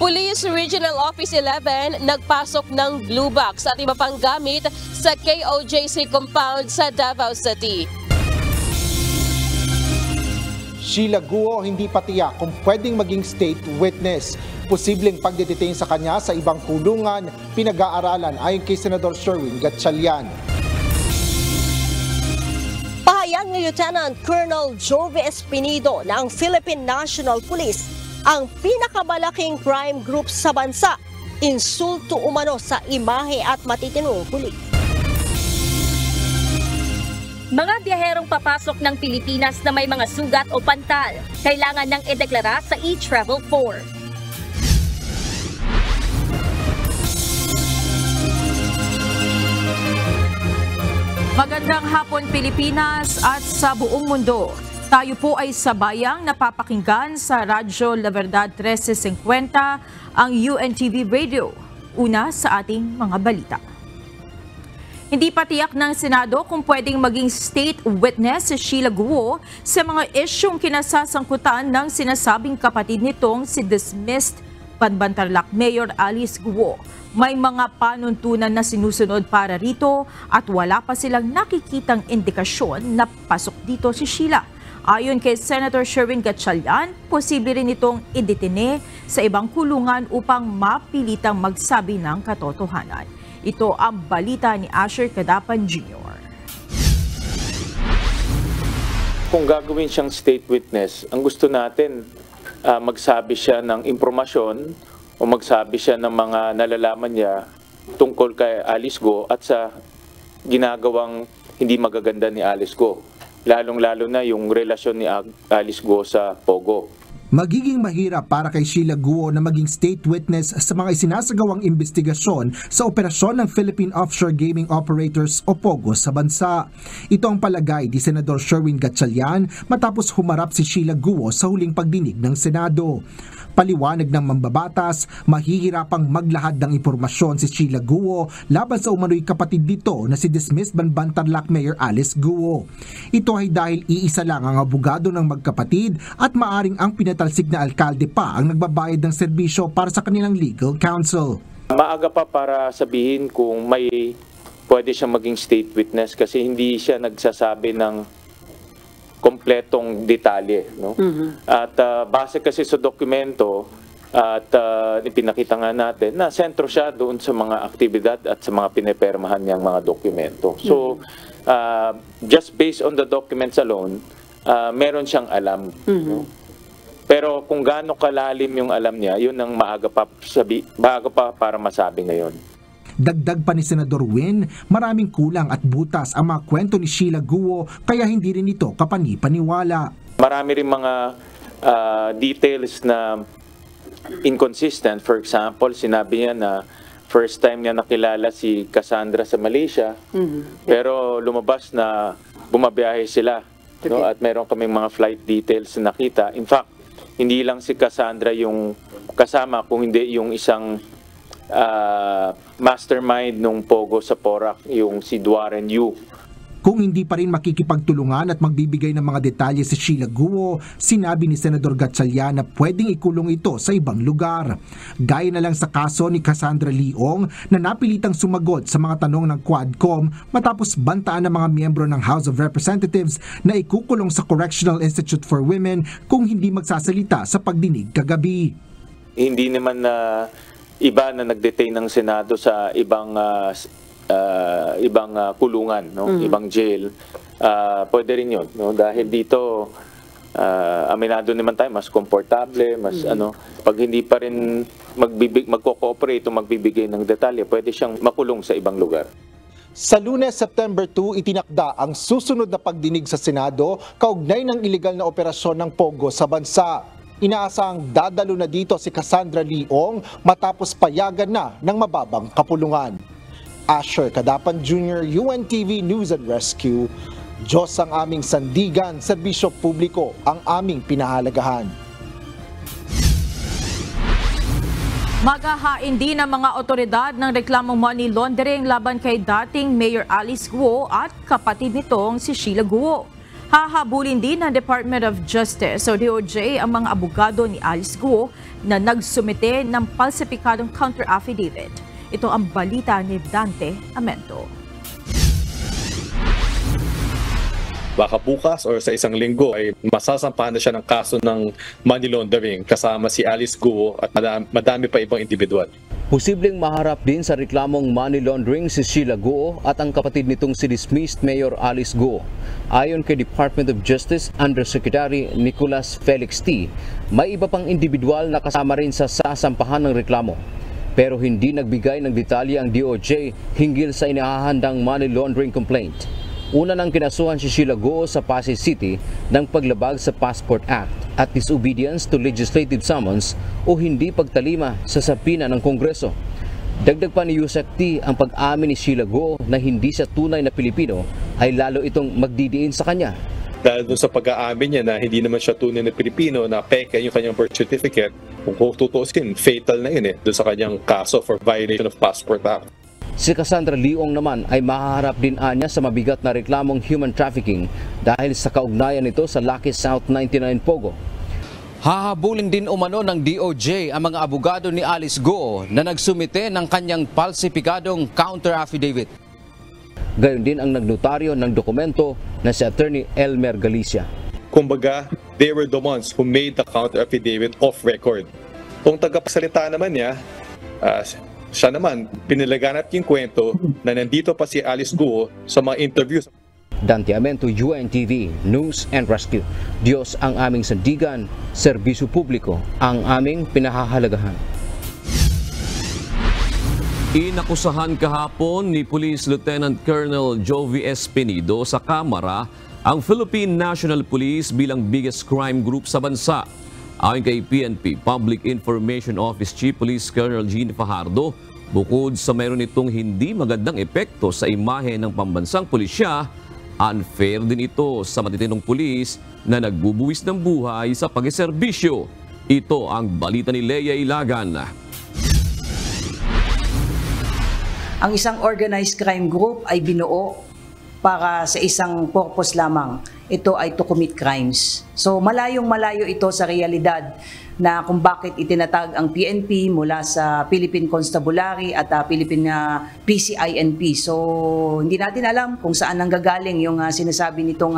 Police Regional Office 11 nagpasok ng blue box at iba pang gamit sa KOJC compound sa Davao City. Sheila Guo hindi pa tiyak kung pwedeng maging state witness. Posibleng pagdedetain sa kanya sa ibang kulungan, pinag-aaralan ayon kay Senador Sherwin Gatchalian. Pahayag ni Lieutenant Colonel Jove Espinido na ang Philippine National Police ang pinakamalaking crime group sa bansa, insulto umano sa imahe at matitinong pulis. Mga biyaherong papasok ng Pilipinas na may mga sugat o pantal, kailangan nang ideklara sa e-travel form. Magandang hapon Pilipinas at sa buong mundo. Tayo po ay sabayang napapakinggan sa Radyo La Verdad 1350, ang UNTV Radio. Una sa ating mga balita. Hindi pa tiyak ng Senado kung pwedeng maging state witness si Sheila Guo sa mga isyong kinasasangkutan ng sinasabing kapatid nitong si dismissed Banbantarlac Mayor Alice Guo. May mga panuntunan na sinusunod para rito at wala pa silang nakikitang indikasyon na pasok dito si Sheila. Ayon kay Senator Sherwin Gatchalian, posible rin itong idetine sa ibang kulungan upang mapilitang magsabi ng katotohanan. Ito ang balita ni Asher Cadapan Jr. Kung gagawin siyang state witness, ang gusto natin magsabi siya ng impormasyon o magsabi siya ng mga nalalaman niya tungkol kay Alice Guo at sa ginagawang hindi magaganda ni Alice Guo. Lalong-lalo na yung relasyon ni Alice Guo sa Pogo. Magiging mahirap para kay Sheila Guo na maging state witness sa mga isinasagawang investigasyon sa operasyon ng Philippine Offshore Gaming Operators o POGO sa bansa. Ito ang palagay ni Senador Sherwin Gatchalian matapos humarap si Sheila Guo sa huling pagdinig ng Senado. Paliwanag ng mambabatas, mahihirapang maglahad ng impormasyon si Sheila Guo laban sa umano'y kapatid dito na si dismissed Banbantarlac Mayor Alice Guo. Ito ay dahil iisa lang ang abogado ng magkapatid at maaring ang pinatalsik na alkalde pa ang nagbabayad ng serbisyo para sa kanilang legal counsel. Maaga pa para sabihin kung may pwede siyang maging state witness kasi hindi siya nagsasabi ng kompletong detalye, no? At base kasi sa dokumento at ipinakita nga natin na sentro siya doon sa mga aktibidad at sa mga pinepermahan niyang mga dokumento. So just based on the documents alone, meron siyang alam. No? Pero kung gaano kalalim yung alam niya, yun ang maaga pa para masabi ngayon. Dagdag pa ni Senador Win, maraming kulang at butas ang mga kwento ni Sheila Guo kaya hindi rin ito kapani-paniwala. Marami rin mga details na inconsistent. For example, sinabi niya na first time niya nakilala si Cassandra sa Malaysia, pero lumabas na bumabiyahe sila. Okay. No? At meron kaming mga flight details na nakita. In fact, hindi lang si Cassandra yung kasama, kung hindi yung isang mastermind nung Pogo sa Porac, yung si Duaren Yu. Kung hindi pa rin makikipagtulungan at magbibigay ng mga detalye si Sheila Guo, sinabi ni Senador Gatchalian na pwedeng ikulong ito sa ibang lugar. Gaya na lang sa kaso ni Cassandra Leong na napilitang sumagot sa mga tanong ng Quadcom matapos bantaan ng mga miyembro ng House of Representatives na ikukulong sa Correctional Institute for Women kung hindi magsasalita sa pagdinig kagabi. Hindi naman na iba na nag-detain ng Senado sa ibang kulungan, no? Ibang jail. Pwede rin yun, no? Dahil dito aminado naman tayo, mas komportable, mas pag hindi pa rin magko-cooperate o magbibigay ng detalye, pwede siyang makulong sa ibang lugar. Sa Lunes, September 2, itinakda ang susunod na pagdinig sa Senado kaugnay ng iligal na operasyon ng Pogo sa bansa. Inaasang dadalo na dito si Cassandra Leong matapos payagan na ng mababang kapulungan. Asher Cadapan Jr., UNTV News and Rescue. Diyos ang aming sandigan, serbisyo publiko ang aming pinahalagahan. Maghahain din ng mga otoridad ng reklamong money laundering laban kay dating Mayor Alice Guo at kapatid nitong si Sheila Guo. Hahabulin din ng Department of Justice o DOJ ang mga abogado ni Alice Guo na nagsumite ng falsipikadong counter-affidavit. Ito ang balita ni Dante Amento. Baka bukas or sa isang linggo ay masasampahan na siya ng kaso ng money laundering kasama si Alice Guo at madami pa ibang individual. Posibleng maharap din sa reklamong money laundering si Sheila Guo at ang kapatid nitong si dismissed Mayor Alice Guo. Ayon kay Department of Justice Undersecretary Nicolas Felix T., may iba pang individual na kasama rin sa sasampahan ng reklamo. Pero hindi nagbigay ng detalye ang DOJ hinggil sa inahahandang money laundering complaint. Una nang kinasuhan si Sheila Guo sa Pasay City ng paglabag sa Passport Act at disobedience to legislative summons o hindi pagtalima sa sapina ng Kongreso. Dagdag pa ni Yusek T, ang pag-amin ni Sheila Guo na hindi siya tunay na Pilipino ay lalo itong magdidiin sa kanya. Dahil doon sa pag-aamin niya na hindi naman siya tunay na Pilipino, na peke yung kanyang birth certificate, kung tutuusin, fatal na yun doon sa kanyang kaso for violation of Passport Act. Si Cassandra Leong naman ay mahaharap din anya sa mabigat na reklamong human trafficking dahil sa kaugnayan nito sa Lucky South 99 Pogo. Hahabulin din umano ng DOJ ang mga abogado ni Alice Guo na nagsumite ng kanyang falsipikadong counter-affidavit. Gayon din ang nagnotaryo ng dokumento na si Attorney Elmer Galicia. Kumbaga, they were the ones who made the counter-affidavit off record. Kung tagapagsalita naman niya, siya naman, pinalaganap yung kwento na nandito pa si Alice Guo sa mga interviews. Dante Amento, UNTV, News and Rescue. Diyos ang aming sandigan, serbisyo publiko ang aming pinahahalagahan. Inakusahan kahapon ni Police Lieutenant Colonel Jovi Espinido sa Kamara ang Philippine National Police bilang biggest crime group sa bansa. Ayon kay PNP Public Information Office Chief Police Colonel Gene Fajardo, bukod sa mayroon itong hindi magandang epekto sa imahe ng pambansang pulisya, unfair din ito sa matitinong pulis na nagbubuwis ng buhay sa pagserbisyo. Ito ang balita ni Leia Ilagan. Ang isang organized crime group ay binuo para sa isang purpose lamang. Ito ay to commit crimes. So malayong-malayo ito sa realidad na kung bakit itinatag ang PNP mula sa Philippine Constabulary at Philippine PCINP. So hindi natin alam kung saan nanggagaling yung sinasabi nitong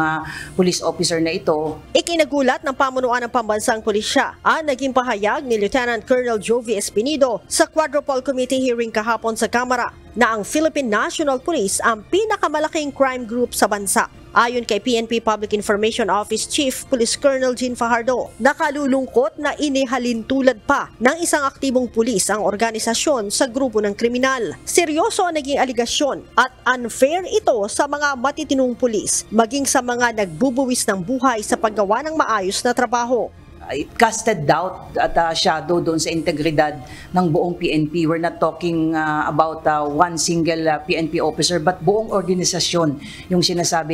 police officer na ito. Ikinagulat ng pamunuan ng pambansang pulisya ang naging pahayag ni Lieutenant Colonel Jovi Espinido sa Quadruple Committee hearing kahapon sa Kamara na ang Philippine National Police ang pinakamalaking crime group sa bansa. Ayon kay PNP Public Information Office Chief Police Colonel Gene Fajardo, nakalulungkot na inihalintulad pa ng isang aktibong pulis ang organisasyon sa grupo ng kriminal. Seryoso ang naging aligasyon at unfair ito sa mga matitinong pulis, maging sa mga nagbubuwis ng buhay sa paggawa ng maayos na trabaho. It casted doubt at shadow doon sa integridad ng buong PNP. We're not talking about one single PNP officer but buong organisasyon yung sinasabi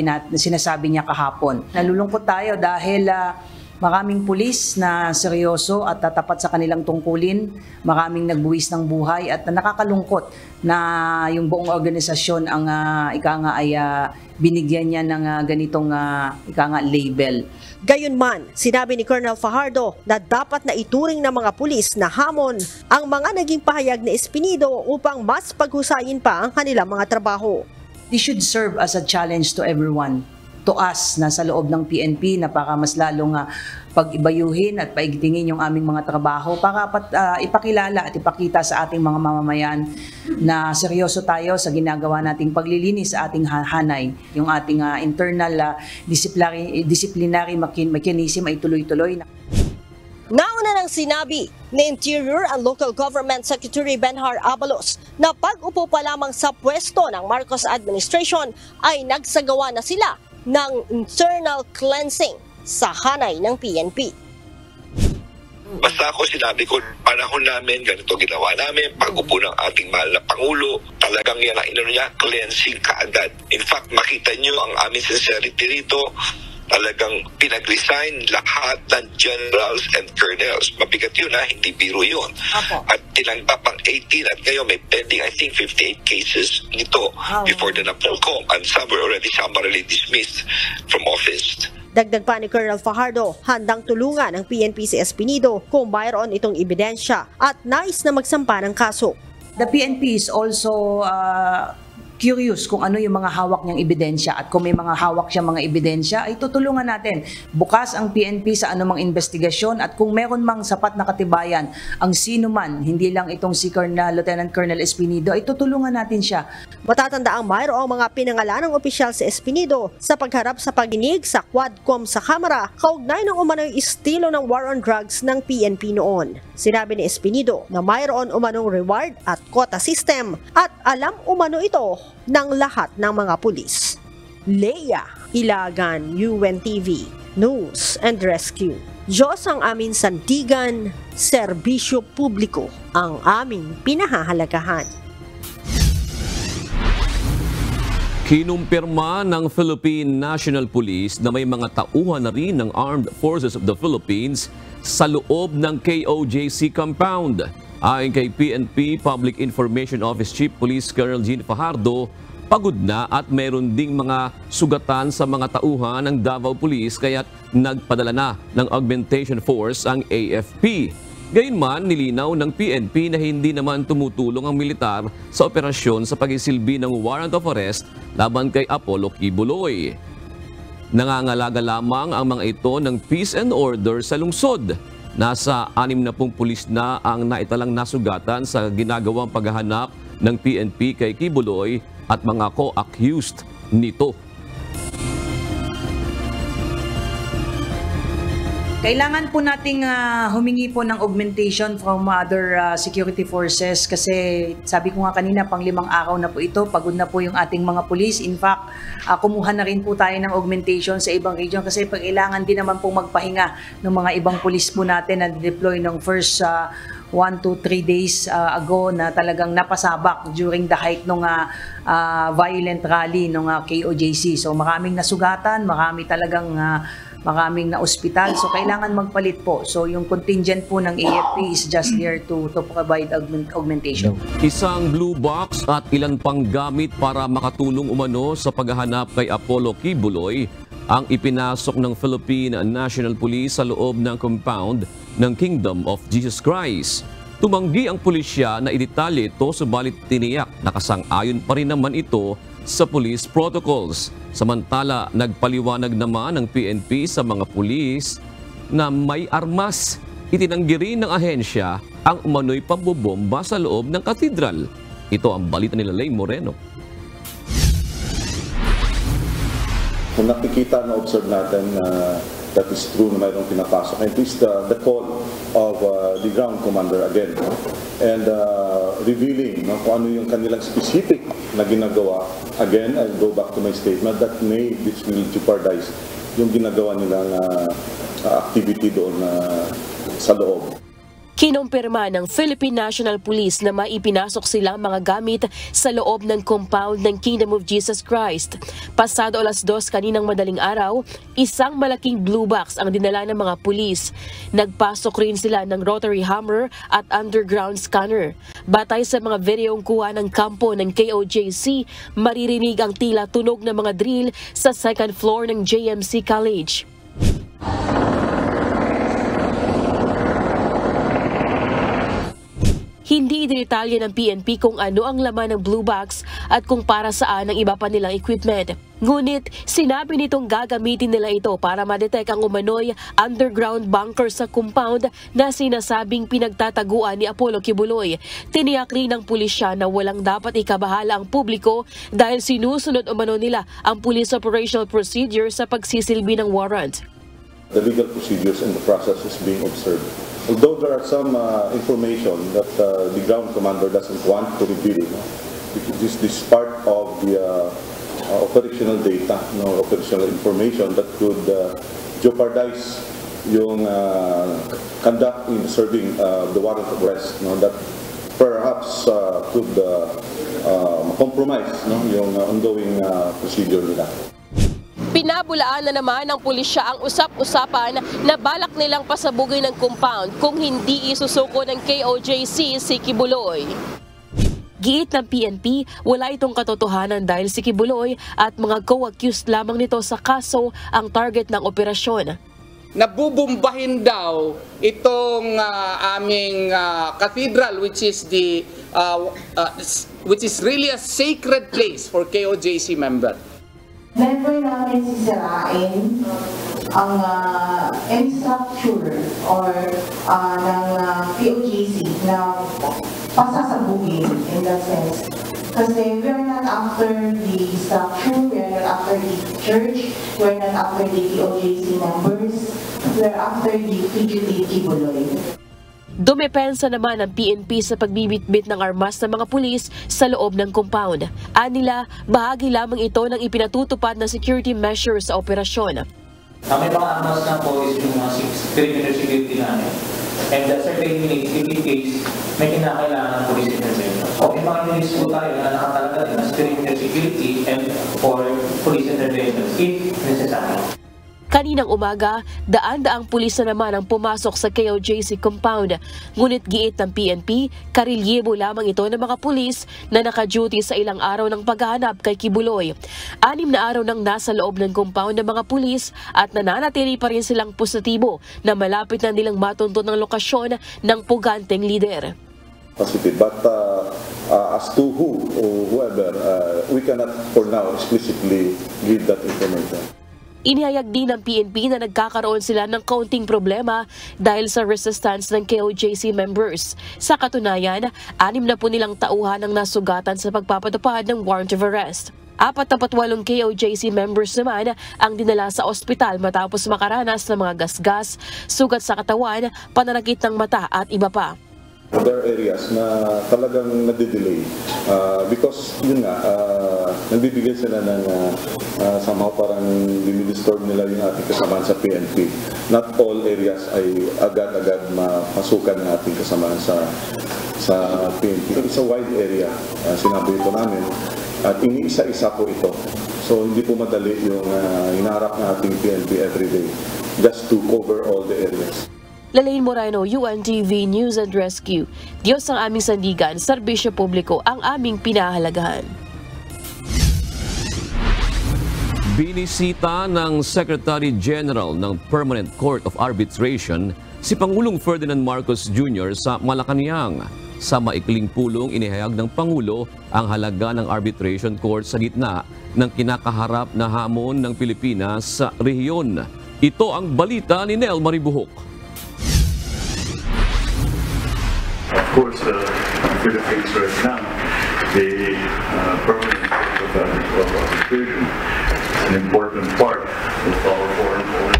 niya kahapon. Nalulungkot tayo dahil maraming pulis na seryoso at tapat sa kanilang tungkulin, maraming nagbuwis ng buhay at nakakalungkot na yung buong organisasyon ang binigyan niya ng ganitong label. Gayunman, sinabi ni Colonel Fajardo na dapat na ituring ng mga pulis na hamon ang mga naging pahayag ni Espinido upang mas paghusayin pa ang kanilang mga trabaho. This should serve as a challenge to everyone, to us na sa loob ng PNP na para mas lalong pag-ibayuhin at paigtingin yung aming mga trabaho para ipakilala at ipakita sa ating mga mamamayan na seryoso tayo sa ginagawa nating paglilinis sa ating hanay. Yung ating internal disciplinary mechanism ay tuloy-tuloy. Nauna nang sinabi ni Interior and Local Government Secretary Benhar Abalos na pag-upo pa lamang sa pwesto ng Marcos administration ay nagsagawa na sila ng internal cleansing sa hanay ng PNP. Basta ako sinabi ko, panahon namin, ganito ginawa namin, pag-upo ng ating mahal na Pangulo, talagang yan ang cleansing kaagad. In fact, makita nyo ang aming sincerity rito, talagang pinag-resign lahat ng generals and colonels. Mabigat yun hindi biro yun. At tinanggap ang 18 at ngayon may pending I think 58 cases nito before the NAPOLCOM, and some were already summarily dismissed from office. Dagdag pa ni Colonel Fajardo, handang tulungan ng PNP si Espinido kung mayroon itong ebidensya at nais na magsampa ng kaso. The PNP is also curious kung ano yung mga hawak niyang ebidensya, at kung may mga hawak siyang mga ebidensya ay tutulungan natin. Bukas ang PNP sa anumang investigasyon, at kung meron mang sapat na katibayan ang sino man, hindi lang itong si Lieutenant Colonel Espinido, ay tutulungan natin siya. Matatanda ang mayroong mga pinangalanang opisyal si Espinido sa pagharap sa pagdinig sa Quadcom sa Kamara kaugnay ng umano'y estilo ng war on drugs ng PNP noon. Sinabi ni Espinido na mayroon umanong reward at quota system at alam umano ito ng lahat ng mga pulis. Leia Ilagan, UNTV News and Rescue. Diyos ang aming sandigan, serbisyo publiko ang aming pinahahalagahan. Kinumpirma ng Philippine National Police na may mga tauhan na rin ng Armed Forces of the Philippines sa loob ng KOJC compound. Ayon kay PNP Public Information Office Chief Police Colonel Gene Fajardo, pagod na at meron ding mga sugatan sa mga tauhan ng Davao Police kaya't nagpadala na ng augmentation force ang AFP. Gayunman, nilinaw ng PNP na hindi naman tumutulong ang militar sa operasyon sa pagsisilbi ng warrant of arrest laban kay Apollo Kibuloy. Nangangalaga lamang ang mga ito ng peace and order sa lungsod. Nasa 60 pulis na ang naitalang nasugatan sa ginagawang paghahanap ng PNP kay Kibuloy at mga co-accused nito. Kailangan po nating humingi po ng augmentation from other security forces, kasi sabi ko nga kanina, pang 5 araw na po ito, pagod na po yung ating mga pulis. In fact, kumuha na rin po tayo ng augmentation sa ibang region kasi kailangan din naman po magpahinga ng mga ibang pulis po natin na deploy ng first 1 to 3 days ago na talagang napasabak during the height ng violent rally ng KOJC. So maraming nasugatan, maraming na ospital, so kailangan magpalit po. So yung contingent po ng AFP is just there to provide augmentation. Isang blue box at ilan pang gamit para makatulong umano sa paghahanap kay Apollo Kibuloy ang ipinasok ng Philippine National Police sa loob ng compound ng Kingdom of Jesus Christ. Tumanggi ang pulisya na idetalye ito, subalit tiniyak na kasang-ayon pa rin naman ito sa police protocols. Samantala, nagpaliwanag naman ng PNP sa mga pulis na may armas. Itinanggi rin ng ahensya ang umano'y pambobomba sa loob ng katedral. Ito ang balita nila Lay Moreno. Kung nakikita na observe natin that is true na mayroong pinapasok, and this the call of the ground commander again, and revealing kung ano yung kanilang specific na ginagawa. Again, I'll go back to my statement that this will jeopardize yung ginagawa nilang activity doon sa loob. Kinumpirma ng Philippine National Police na maipinasok silang mga gamit sa loob ng compound ng Kingdom of Jesus Christ. Pasado 2:00 kaninang madaling araw, isang malaking blue box ang dinala ng mga pulis. Nagpasok rin sila ng rotary hammer at underground scanner. Batay sa mga videong kuha ng kampo ng KOJC, maririnig ang tila tunog ng mga drill sa second floor ng JMC College. Hindi dinetalye ng PNP kung ano ang laman ng blue box at kung para saan ang iba pa nilang equipment. Ngunit sinabi nitong gagamitin nila ito para ma-detect ang umano'y underground bunker sa compound na sinasabing pinagtataguan ni Apollo Kibuloy. Tiniyak rin ng pulisya na walang dapat ikabahala ang publiko dahil sinusunod umano nila ang police operational procedure sa pagsisilbi ng warrant. The legal procedures and the process is being observed. Although there are some information that the ground commander doesn't want to reveal, this is part of the operational data, operational information that could jeopardize yung conduct in serving the warrant of arrest, that perhaps could compromise yung ongoing procedure nila. Pinabulaan na naman ng pulisya ang usap-usapan na balak nilang pasabugin ng compound kung hindi isusuko ng KOJC si Kibuloy. Giit ng PNP, wala itong katotohanan dahil si Kibuloy at mga co-accused lamang nito sa kaso ang target ng operasyon. Nabubumbahin daw itong aming cathedral, which is really a sacred place for KOJC member. Never namin sisirain ang structure or ng KOJC na pasasabugin in that sense. Kasi we are not after the structure, we are not after the church, we are not after the KOJC members, we are after the fugitive Kibuloy. Dumepensa naman ang PNP sa pagbibitbit ng armas ng mga pulis sa loob ng compound. Anila, bahagi lamang ito ng ipinatutupad na security measures sa operasyon. May mga armas na po is yung mga perimeter security namin. And certainly, in case may kinakailangan ng police intervention. O may mga units po tayo na nakatalaga din as perimeter security and for police intervention if necessary. Kaninang umaga, daan-daang pulis na naman ang pumasok sa KOJC compound. Ngunit giit ng PNP, karelyebo lamang ito ng mga pulis na naka-duty sa ilang araw ng paghahanap kay Kibuloy. 6 na araw nang nasa loob ng compound ng mga pulis at nananatili pa rin silang positibo na malapit na nilang matuntun ng lokasyon ng puganteng lider. Positive, but as to whoever, we cannot for now explicitly give that information. Inihayag din ng PNP na nagkakaroon sila ng kaunting problema dahil sa resistance ng KOJC members. Sa katunayan, 6 na po nilang tauhan ang nasugatan sa pagpapatupad ng warrant of arrest. 48 KOJC members naman ang dinala sa ospital matapos makaranas ng mga gasgas, sugat sa katawan, pananakit ng mata at iba pa. There are areas na talagang nade-delay because yun nga, nagbibigay sila ng somehow parang dinidisturb nila yung ating kasamaan sa PNP. Not all areas ay agad-agad mapasukan ng ating kasamaan sa PNP. It's a wide area, sinabi ito namin, at iniisa-isa po ito. So hindi po madali yung hinaharap ng ating PNP everyday just to cover all the areas. Lalaine Moreno, UNTV News and Rescue. Diyos ang aming sandigan, serbisyo publiko ang aming pinahahalagahan. Binisita ng Secretary General ng Permanent Court of Arbitration si Pangulong Ferdinand Marcos Jr. sa Malacanang. Sa maikling pulong, inihayag ng Pangulo ang halaga ng arbitration court sa gitna ng kinakaharap na hamon ng Pilipinas sa rehiyon. Ito ang balita ni Nel Maribuhok. Of course, the Philippines right now, the permanent court of arbitration is an important part of our foreign policy.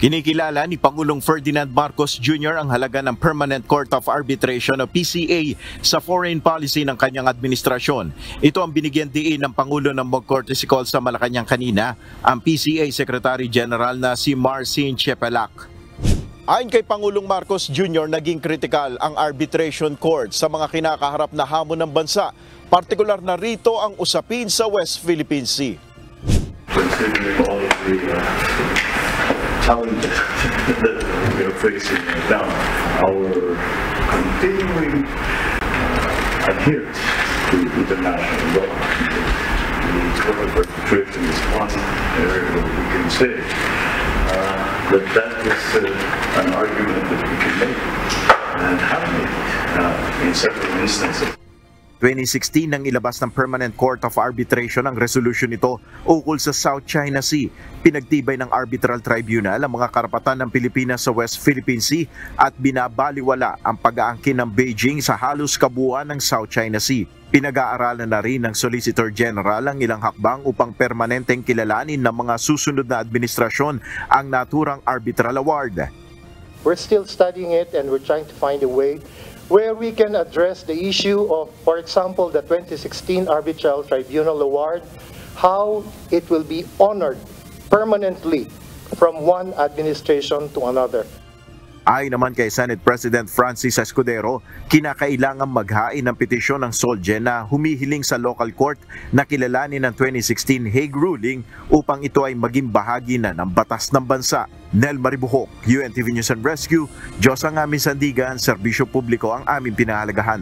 Kinikilala ni Pangulong Ferdinand Marcos Jr. ang halaga ng Permanent Court of Arbitration o PCA sa foreign policy ng kanyang administrasyon. Ito ang binigyan diin ng Pangulo ng mag-courtesy call sa Malacanang kanina, ang PCA Secretary General na si Marcin Chepelac. Ayon kay Pangulong Marcos Jr., naging kritikal ang arbitration court sa mga kinakaharap na hamon ng bansa, partikular na rito ang usapin sa West Philippine Sea. Considering all of the challenges that we are facing right now, our continuing adherence to international law, the Court of Arbitration is one area where we can say that is an argument that we can make and have made in several instances. 2016 nang ilabas ng Permanent Court of Arbitration ang resolution nito ukol sa South China Sea. Pinagtibay ng Arbitral Tribunal ang mga karapatan ng Pilipinas sa West Philippine Sea at binabaliwala ang pag-aangkin ng Beijing sa halos kabuuan ng South China Sea. Pinag-aaralan na rin ng Solicitor General ang ilang hakbang upang permanenteng kilalanin ng mga susunod na administrasyon ang naturang arbitral award. We're still studying it and we're trying to find a way where we can address the issue of, for example, the 2016 Arbitral Tribunal Award, how it will be honored permanently from one administration to another. Ayon naman kay Senate President Francis Escudero, kinakailangang maghain ng petisyon ng SOLJE na humihiling sa local court na kilalanin ng 2016 Hague ruling upang ito ay maging bahagi na ng batas ng bansa. Nel Maribuhok, UNTV News and Rescue, Diyos ang aming sandigan, serbisyo publiko ang aming pinahalagahan.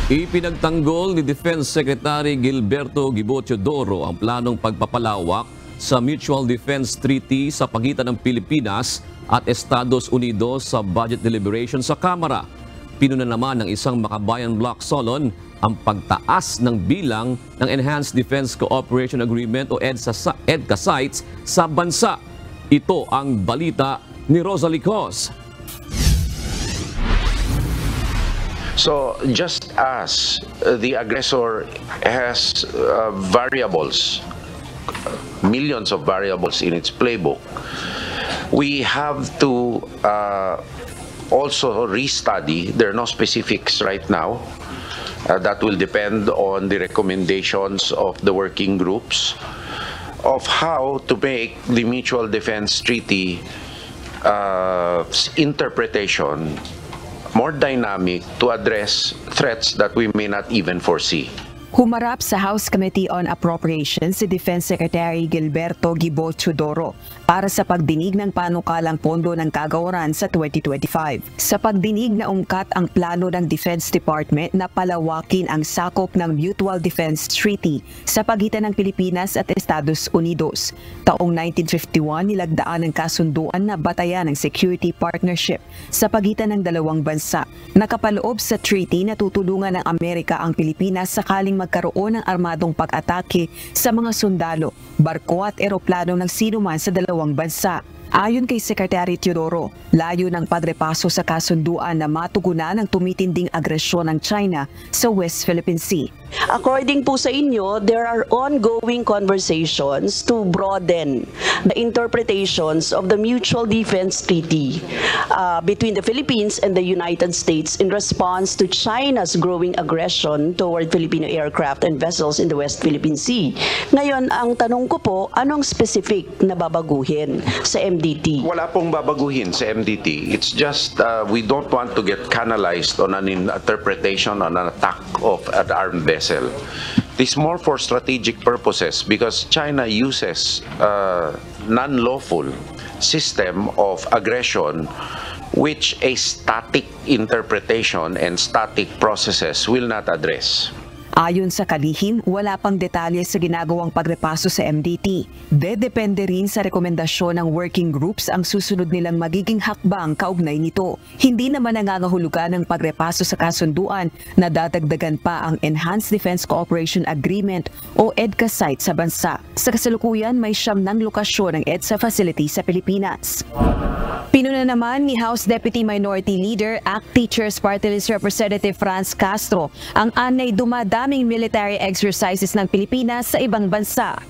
Ipinagtanggol ni Defense Secretary Gilberto Gibo Teodoro ang planong pagpapalawak sa Mutual Defense Treaty sa pagitan ng Pilipinas at Estados Unidos sa budget deliberation sa Kamara. Pinuna naman ng isang makabayan Block Solon ang pagtaas ng bilang ng Enhanced Defense Cooperation Agreement o EDCA sites sa bansa. Ito ang balita ni Rosalie Cos. So just as the aggressor has variables, millions of variables in its playbook, we have to also restudy. There are no specifics right now. That will depend on the recommendations of the working groups of how to make the Mutual Defense Treaty interpretation more dynamic to address threats that we may not even foresee. Humarap sa House Committee on Appropriations si Defense Secretary Gilberto Gibo Teodoro para sa pagdinig ng panukalang pondo ng kagawaran sa 2025. Sa pagdinig na ungkat ang plano ng Defense Department na palawakin ang sakop ng Mutual Defense Treaty sa pagitan ng Pilipinas at Estados Unidos. Taong 1951 nilagdaan ang kasunduan na batayan ng security partnership sa pagitan ng dalawang bansa. Nakapaloob sa treaty na tutulungan ng Amerika ang Pilipinas sakaling magkaroon ng armadong pag-atake sa mga sundalo, barko at eroplano ng sinuman sa dalawang bansa. Ayon kay Secretary Teodoro, layo ng pagrepaso sa kasunduan na matugunan ang tumitinding agresyon ng China sa West Philippine Sea. According po sa inyo, there are ongoing conversations to broaden the interpretations of the Mutual Defense Treaty between the Philippines and the United States in response to China's growing aggression toward Filipino aircraft and vessels in the West Philippine Sea. Ngayon, ang tanong ko po, anong specific na babaguhin sa MDT? Wala pong babaguhin sa MDT. It's just we don't want to get canalized on an interpretation on an attack of an armed vessel. It's more for strategic purposes because China uses non-lawful system of aggression which a static interpretation and static processes will not address. Ayon sa kalihim, wala pang detalye sa ginagawang pagrepaso sa MDT. Depende rin sa rekomendasyon ng working groups ang susunod nilang magiging hakbang kaugnay nito. Hindi naman nangangahulugan ng pagrepaso sa kasunduan na dadagdagan pa ang Enhanced Defense Cooperation Agreement o EDCA site sa bansa. Sa kasalukuyan, may 9 lokasyon ng EDSA facility sa Pilipinas. Pinuna naman ni House Deputy Minority Leader, ACT Teachers Party List Representative Franz Castro ang anay dumadaming military exercises ng Pilipinas sa ibang bansa.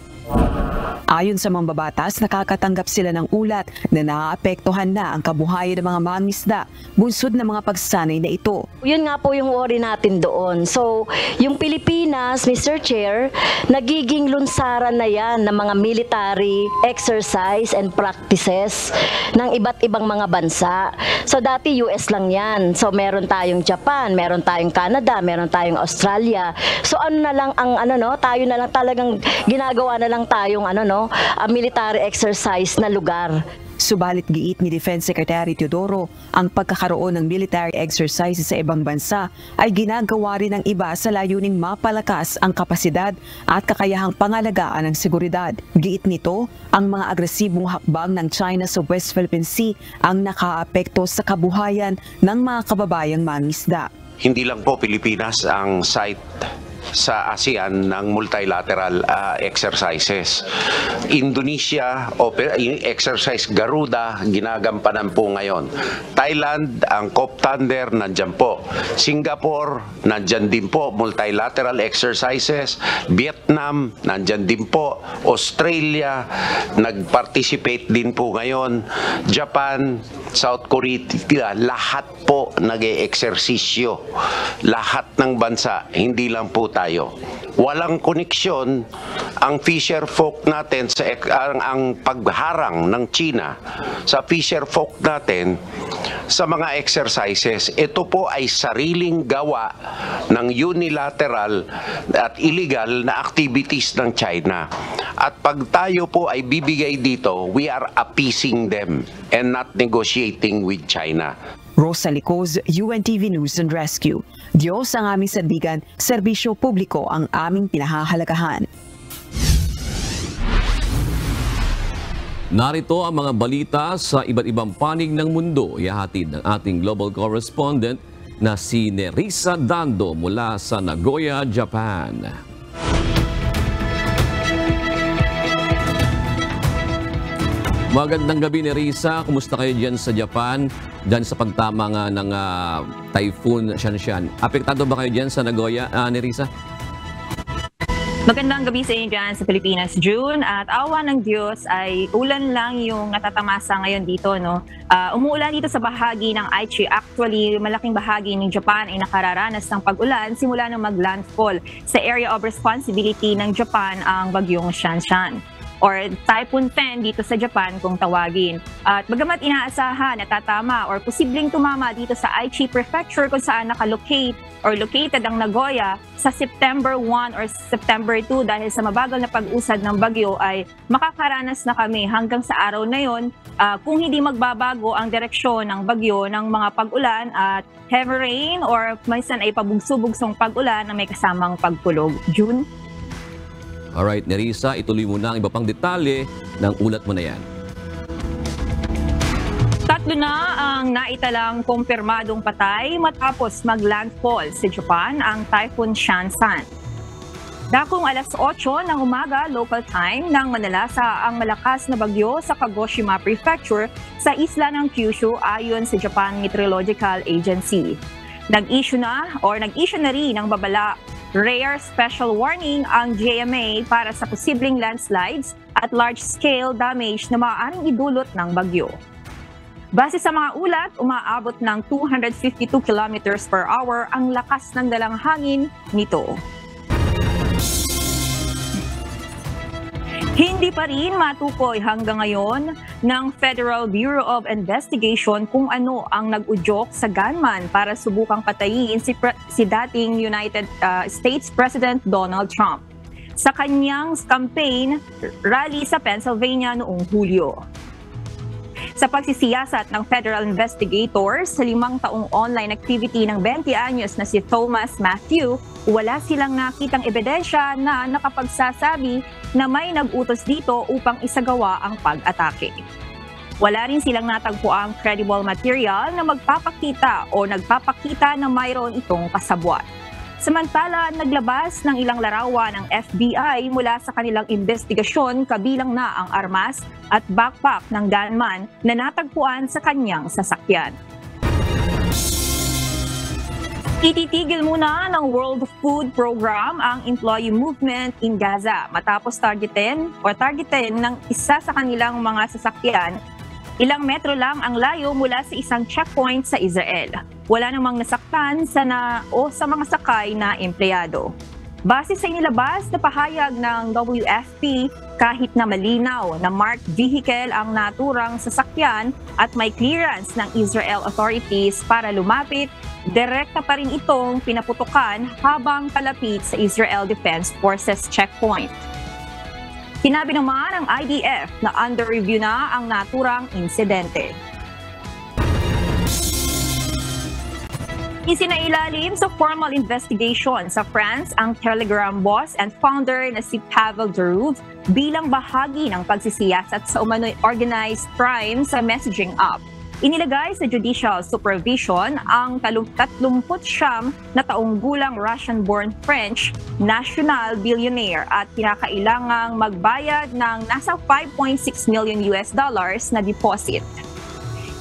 Ayon sa mambabatas, nakakatanggap sila ng ulat na naaapektuhan na ang kabuhayan ng mga mangingisda, bunsod ng mga pagsanay na ito. Yun nga po yung worry natin doon. So, yung Pilipinas, Mr. Chair, nagiging lunsaran na yan ng mga military exercise and practices ng iba't ibang mga bansa. So, dati US lang yan. So, meron tayong Japan, meron tayong Canada, meron tayong Australia. So, ano na lang ang tayo na lang talagang ginagawa na lang tayong military exercise na lugar. Subalit giit ni Defense Secretary Teodoro, ang pagkakaroon ng military exercises sa ibang bansa ay ginagawa rin ng iba sa layuning mapalakas ang kapasidad at kakayahang pangalagaan ng seguridad. Giit nito, ang mga agresibong hakbang ng China sa West Philippine Sea ang nakaapekto sa kabuhayan ng mga kababayang mangingisda. Hindi lang po Pilipinas ang site sa ASEAN ng multilateral exercises. Indonesia, exercise Garuda, ginagampanan po ngayon. Thailand, ang COP Thunder, nandyan po. Singapore, nandyan din po, multilateral exercises. Vietnam, nandyan din po. Australia, nag-participate din po ngayon. Japan, South Korea, lahat po nag-e-eksersisyo. Lahat ng bansa, hindi lang po tayo. tayo. Walang koneksyon ang fisher folk natin sa ang pagharang ng China sa fisher folk natin sa mga exercises. Ito po ay sariling gawa ng unilateral at illegal na activities ng China. At pag tayo po ay bibigay dito, we are appeasing them and not negotiating with China. Rosa Licoz, UNTV News and Rescue. Diyos ang aming sandigan, serbisyo publiko ang aming pinahahalagahan. Narito ang mga balita sa iba't ibang panig ng mundo. Ihahatid ng ating global correspondent na si Nerissa Dando mula sa Nagoya, Japan. Magandang gabi, Nerissa. Kumusta kayo dyan sa Japan? Dyan sa pagtama nga ng Typhoon Shanshan. Apektado ba kayo dyan sa Nagoya, Nerissa? Magandang gabi sa inyo dyan sa Pilipinas, June. At awa ng Diyos ay ulan lang yung natatamasa ngayon dito, no? Umuulan dito sa bahagi ng Aichi. Actually, malaking bahagi ng Japan ay nakararanas ng pag-ulan simula nang mag-landfall sa area of responsibility ng Japan ang bagyong Shanshan, or Typhoon 10 dito sa Japan kung tawagin. At bagamat inaasahan na tatama or posibleng tumama dito sa Aichi Prefecture kung saan nakalocate or located ang Nagoya sa September 1 or September 2 dahil sa mabagal na pag-usad ng bagyo, ay makakaranas na kami hanggang sa araw na yon kung hindi magbabago ang direksyon ng bagyo ng mga pag-ulan at heavy rain or minsan ay pabugso-bugsong pag-ulan na may kasamang pagkulog. June? Alright, Nerissa, ituloy mo na ang iba pang detalye ng ulat mo na yan. 3 na ang naitalang kumpirmadong patay matapos mag-landfall sa Japan ang Typhoon Shanshan. Dakong alas 8 ng umaga local time nang manalasa ang malakas na bagyo sa Kagoshima Prefecture sa isla ng Kyushu ayon sa Japan Meteorological Agency. Nag-issue na rin ng babala rare special warning ang JMA para sa posibleng landslides at large-scale damage na maaaring idulot ng bagyo. Base sa mga ulat, umaabot ng 252 km/h ang lakas ng dalang hangin nito. Hindi pa rin matukoy hanggang ngayon ng Federal Bureau of Investigation kung ano ang nag-udyok sa gunman para subukang patayin si dating United States President Donald Trump sa kanyang campaign rally sa Pennsylvania noong Hulyo. Sa pagsisiyasat ng federal investigators sa 5 taong online activity ng 20 anyos na si Thomas Matthew, wala silang nakitang ebidensya na nakapagsasabi na may nag-utos dito upang isagawa ang pag-atake. Wala rin silang natagpuang credible material na nagpapakita na mayroon itong kasabwat. Samantala, naglabas ng ilang larawan ng FBI mula sa kanilang investigasyon kabilang na ang armas at backpack ng gunman na natagpuan sa kanyang sasakyan. Ititigil muna ng World Food Program ang employee movement in Gaza matapos targetin ng isa sa kanilang mga sasakyan. Ilang metro lang ang layo mula sa isang checkpoint sa Israel. Wala namang nasaktan sa mga sakay na empleyado. Base sa inilabas na pahayag ng WFP, kahit na malinaw na marked vehicle ang naturang sasakyan at may clearance ng Israel authorities para lumapit, direkta pa rin itong pinaputukan habang palapit sa Israel Defense Forces checkpoint. Sinabi naman ng IDF na under review na ang naturang insidente. Isinailalim sa formal investigation sa France ang Telegram boss and founder na si Pavel Durov bilang bahagi ng pagsisiyasat sa umano'y organized crime sa messaging app. Inilagay sa judicial supervision ang 39 na taong gulang Russian-born French national billionaire at kinakailangang magbayad ng nasa $5.6 million na deposit.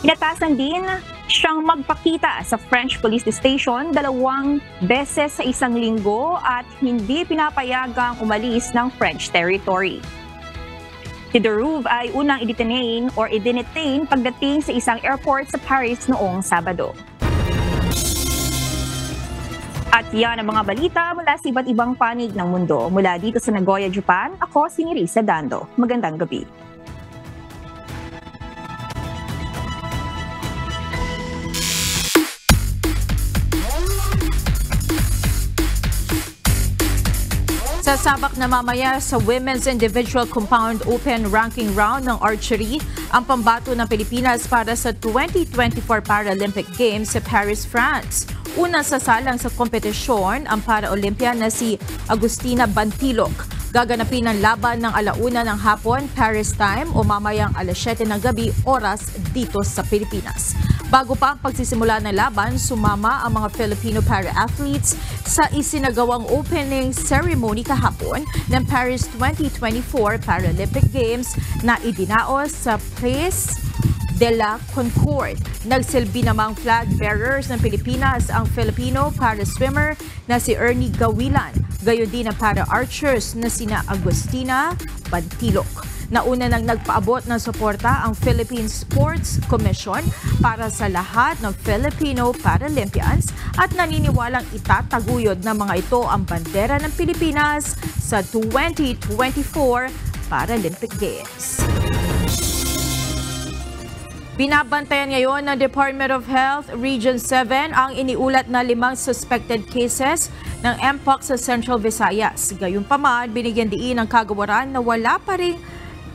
Inatasan din siyang magpakita sa French police station 2 beses sa isang linggo at hindi pinapayagang umalis ng French territory. Si Durov ay unang i-detain pagdating sa isang airport sa Paris noong Sabado. At Yan ang mga balita mula sa iba't ibang panig ng mundo. Mula dito sa Nagoya, Japan, ako si Nerissa Dando. Magandang gabi. Sasabak na mamaya sa Women's Individual Compound Open Ranking Round ng Archery ang pambato ng Pilipinas para sa 2024 Paralympic Games sa Paris, France. Unang sasalang sa kompetisyon ang para-Olympian na si Agustina Bantilok. Gaganapin ang laban ng 1:00 ng hapon Paris time o mamayang 7:00 ng gabi oras dito sa Pilipinas. Bago pa ang pagsisimula ng laban, sumama ang mga Filipino para-athletes sa isinagawang opening ceremony kahapon ng Paris 2024 Paralympic Games na idinaos sa Place de la Concorde. Nagsilbi namang flag bearers ng Pilipinas ang Filipino para-swimmer na si Ernie Gawilan, gayon din ang para-archers na sina Agustina Bantilok. Nauna nang nagpaabot ng suporta ang Philippine Sports Commission para sa lahat ng Filipino Paralympians at naniniwalang itataguyod ng mga ito ang bandera ng Pilipinas sa 2024 Paralympic Games. Binabantayan ngayon ng Department of Health Region 7 ang iniulat na 5 suspected cases ng Mpox sa Central Visayas. Gayunpaman, binigyan diin ng kagawaran na wala pa ring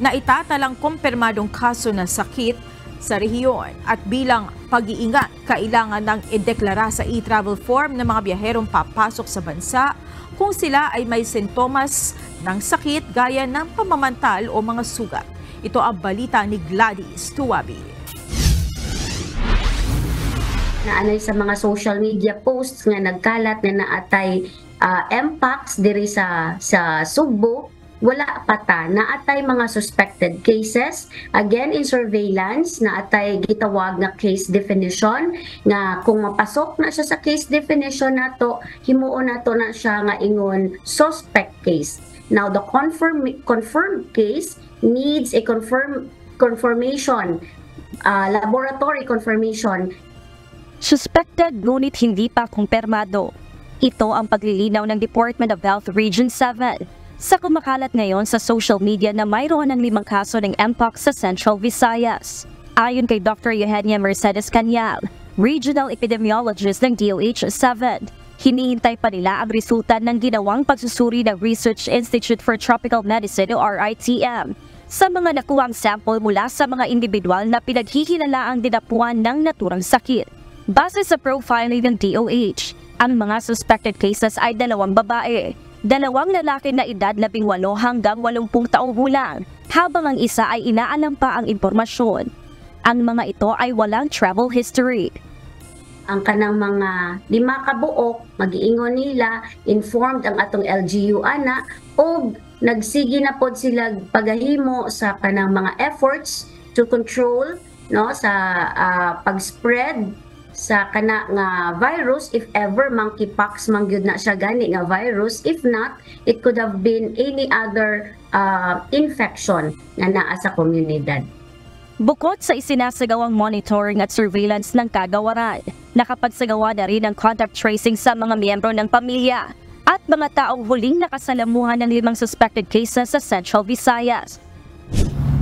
na itatalang kumpirmadong kaso ng sakit sa rehiyon at bilang pag-iingat, kailangan ng ideklara sa e-travel form ng mga biyaherong papasok sa bansa kung sila ay may sintomas ng sakit gaya ng pamamantal o mga sugat. Ito ang balita ni Gladys Tuwabi. Naanay sa mga social media posts nga nagkalat na naatay Mpox diri sa Sugbo, wala pa ta, naatay mga suspected cases. Again, in surveillance, naatay gitawag na case definition, nga kung mapasok na siya sa case definition nato, himuon nato na siya nga ingon suspect case. Now, the confirmed case needs a confirmation, laboratory confirmation. Suspected ngunit hindi pa kumpirmado. Ito ang paglilinaw ng Department of Health Region 7 sa kumakalat ngayon sa social media na mayroon ng 5 kaso ng Mpox sa Central Visayas. Ayon kay Dr. Eugenia Mercedes Canyal, Regional Epidemiologist ng DOH-7, hinihintay pa nila ang resulta ng ginawang pagsusuri ng Research Institute for Tropical Medicine o RITM sa mga nakuhang sample mula sa mga individual na pinaghihinalaang dinapuan ng naturang sakit. Base sa profiling ng DOH, ang mga suspected cases ay 2 babae, 2 lalaki na edad 18 hanggang 80 taong gulang, habang ang isa ay inaalam pa ang impormasyon. Ang mga ito ay walang travel history. Ang kanang mga 5 kabuok, mag-iingon nila, informed ang atong LGU ana, o nagsigi na pod sila pagahimo sa kanang mga efforts to control sa pag-spread sa kana nga virus, if ever monkeypox man gyud na siya gani nga virus. If not, it could have been any other infection na naa sa komunidad. Bukod sa isinasagawang monitoring at surveillance ng kagawaran, nakapagsagawa na rin ang contact tracing sa mga miyembro ng pamilya at mga taong huling nakasalamuhan ng 5 suspected cases sa Central Visayas.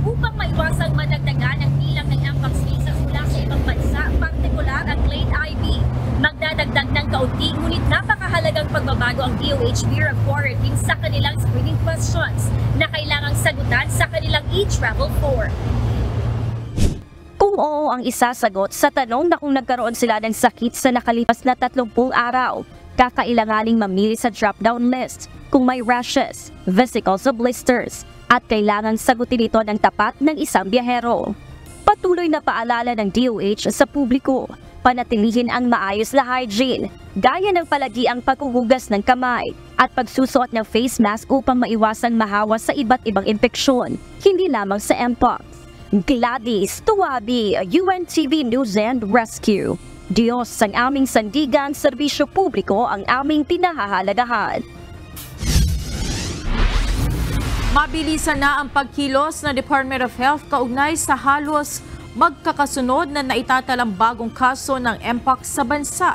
Upang maiwasang madagdagan ang bilang ng Mpox cases mula sa ibang bansa, partikular ang Clade IB, magdadagdag ng kaunti ngunit napakahalagang pagbabago ang DOH Bureau of Quarantine sa kanilang screening questions na kailangang sagutan sa kanilang e-travel form. Kung oo ang isasagot sa tanong na kung nagkaroon sila ng sakit sa nakalipas na 30 araw, kakailanganing mamili sa drop-down list kung may rashes, vesicles o blisters, at kailangan sagutin ito ng tapat ng isang biyahero. Patuloy na paalala ng DOH sa publiko, panatilihin ang maayos na hygiene, gaya ng palagiang paghuhugas ng kamay at pagsusuot ng face mask upang maiwasang mahawa sa iba't ibang impeksyon, hindi lamang sa Mpox. Gladys Tuwabi, UNTV News and Rescue. Diyos ang aming sandigan, serbisyo publiko ang aming pinahahalagahan. Mabilisan na ang pagkilos ng Department of Health kaugnay sa halos magkakasunod na naitatalang bagong kaso ng Mpox sa bansa.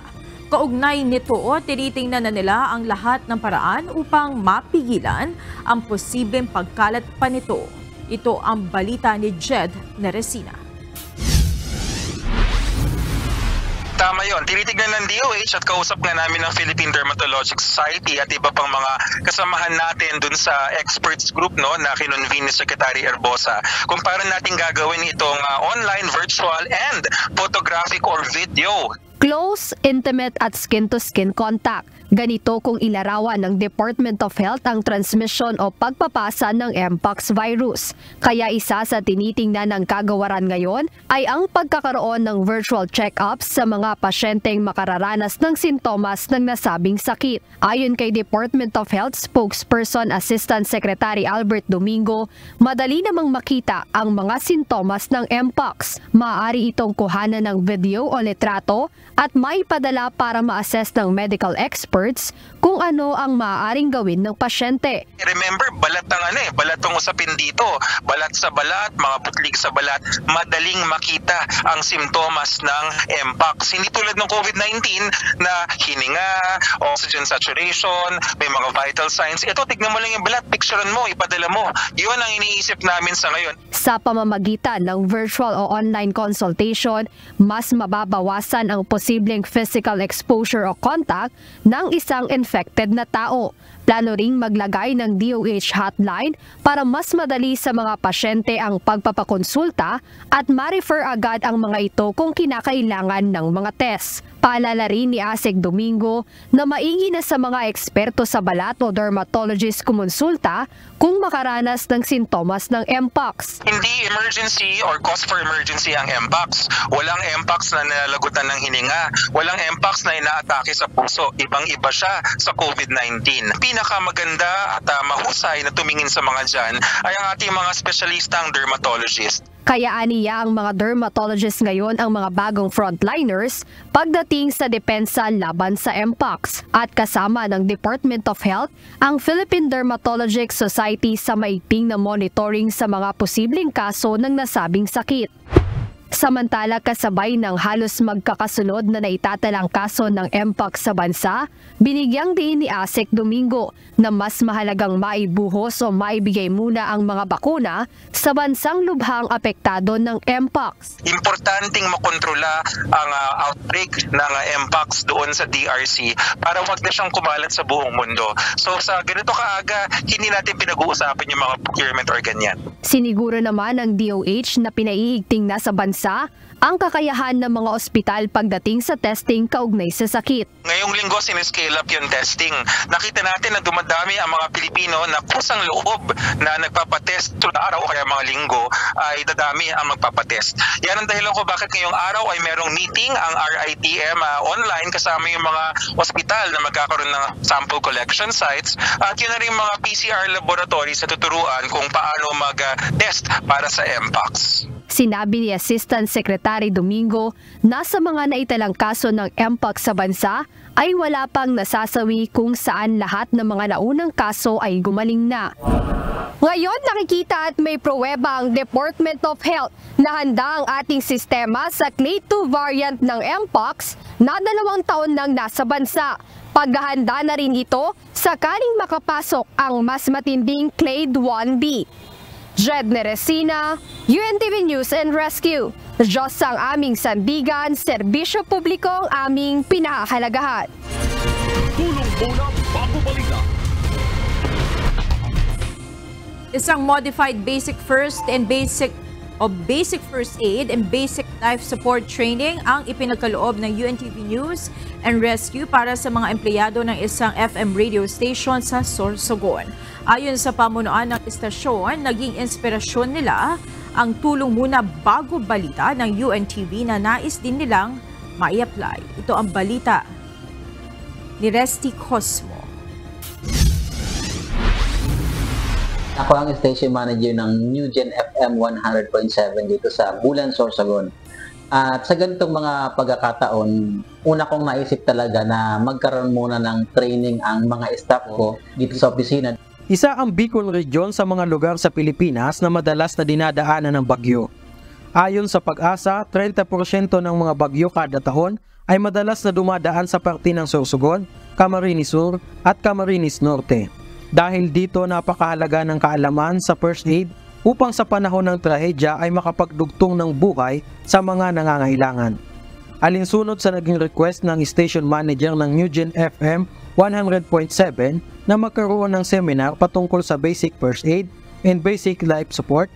Kaugnay nito, tinitingnan na nila ang lahat ng paraan upang mapigilan ang posibleng pagkalat pa nito. Ito ang balita ni Jed Neresina. Tama yun. Tinitignan ng DOH at kausap nga namin ng Philippine Dermatologic Society at iba pang mga kasamahan natin dun sa experts group na kinonvene ni Secretary Herbosa. Kung paano natin gagawin itong online, virtual, and photographic or video. Close, intimate at skin-to-skin contact. Ganito kung ilarawan ng Department of Health ang transmission o pagpapasa ng Mpox virus. Kaya isa sa tinitingnan ng kagawaran ngayon ay ang pagkakaroon ng virtual check-ups sa mga pasyenteng makararanas ng sintomas ng nasabing sakit. Ayon kay Department of Health spokesperson Assistant Secretary Albert Domingo, madali namang makita ang mga sintomas ng Mpox. Maaari itong kuhanan ng video o litrato at maipadala para ma-assess ng medical experts kung ano ang maaaring gawin ng pasyente. Remember, balat ang usapin dito. Balat sa balat, mga butlig sa balat, madaling makita ang simptomas ng Mpox. Hindi tulad ng COVID-19 na hininga, oxygen saturation, may mga vital signs. Ito, tignan mo lang yung balat, picturean mo, ipadala mo. Yun ang iniisip namin sa ngayon. Sa pamamagitan ng virtual o online consultation, mas mababawasan ang posibleng physical exposure o contact ng isang infected na tao. Plano ring maglagay ng DOH hotline para mas madali sa mga pasyente ang pagpapakonsulta at ma-refer agad ang mga ito kung kinakailangan ng mga test. Paalala rin ni Asek Domingo na maigi na sa mga eksperto sa balat o dermatologist kumonsulta kung makaranas ng sintomas ng Mpox. Hindi emergency or cause for emergency ang Mpox. Walang Mpox na nalalagutan ng hininga. Walang Mpox na inaatake sa puso. Ibang-iba siya sa COVID-19. Pinakamaganda at mahusay na tumingin sa mga dyan ay ang ating mga espesyalistang dermatologist. Kaya aniya ang mga dermatologists ngayon ang mga bagong frontliners pagdating sa depensa laban sa Mpox. At kasama ng Department of Health ang Philippine Dermatologic Society sa maigting na monitoring sa mga posibleng kaso ng nasabing sakit. Samantala, kasabay ng halos magkakasunod na naitatalang kaso ng Mpox sa bansa, binigyang diin ni Asek Domingo na mas mahalagang maibuhos o maibigay muna ang mga bakuna sa bansang lubhang apektado ng Mpox. Importanteng makontrola ang outbreak ng Mpox doon sa DRC para wag na siyang kumalat sa buong mundo. So sa ganito kaaga, hindi natin pinag-uusapan yung mga procurement or ganyan. Siniguro naman ng DOH na pinaiigting na sa bansa ang kakayahan ng mga ospital pagdating sa testing kaugnay sa sakit. Ngayong linggo siniscale up yung testing. Nakita natin na dumadami ang mga Pilipino na kusang loob na nagpapatest na araw o kaya mga linggo ay dadami ang magpapatest. Yan ang dahilan ko bakit ngayong araw ay merong meeting ang RITM online kasama yung mga ospital na magkakaroon ng sample collection sites at yun na rin mga PCR laboratories sa tuturuan kung paano mag-test para sa Mpox. Sinabi ni Assistant Secretary Domingo na sa mga naitalang kaso ng Mpox sa bansa ay wala pang nasasawi kung saan lahat ng mga naunang kaso ay gumaling na. Ngayon nakikita at may pruweba ang Department of Health na handa ang ating sistema sa Clade 2 variant ng Mpox na 2 taon nang nasa bansa. Paghahanda na rin ito sakaling makapasok ang mas matinding Clade 1B. Jed Neresina, UNTV News and Rescue. Diyos ang aming sandigan, serbisyo publiko ang aming pinahahalagahan. Tulong muna bago balita. Isang modified basic first first aid and basic life support training ang ipinagkaloob ng UNTV News and Rescue para sa mga empleyado ng isang FM radio station sa Sorsogon. Ayon sa pamunuan ng istasyon, naging inspirasyon nila ang tulong muna bago balita ng UNTV na nais din nilang mai-apply. Ito ang balita ni Resty Cosmo. Ako ang station manager ng New Gen FM 100.7 dito sa Bulan, Sorsogon. At sa ganitong mga pagkakataon, una kong naisip talaga na magkaroon muna ng training ang mga staff ko dito sa opisina. Isa ang Bicol Region sa mga lugar sa Pilipinas na madalas na dinadaanan ng bagyo. Ayon sa Pag-asa, 30% ng mga bagyo kada taon ay madalas na dumadaan sa parte ng Sorsogon, Camarines Sur at Camarines Norte. Dahil dito napakahalaga ng kaalaman sa first aid upang sa panahon ng trahedya ay makapagdugtong ng buhay sa mga nangangailangan. Alinsunod sa naging request ng station manager ng Newgen FM 100.7 na magkaroon ng seminar patungkol sa basic first aid and basic life support,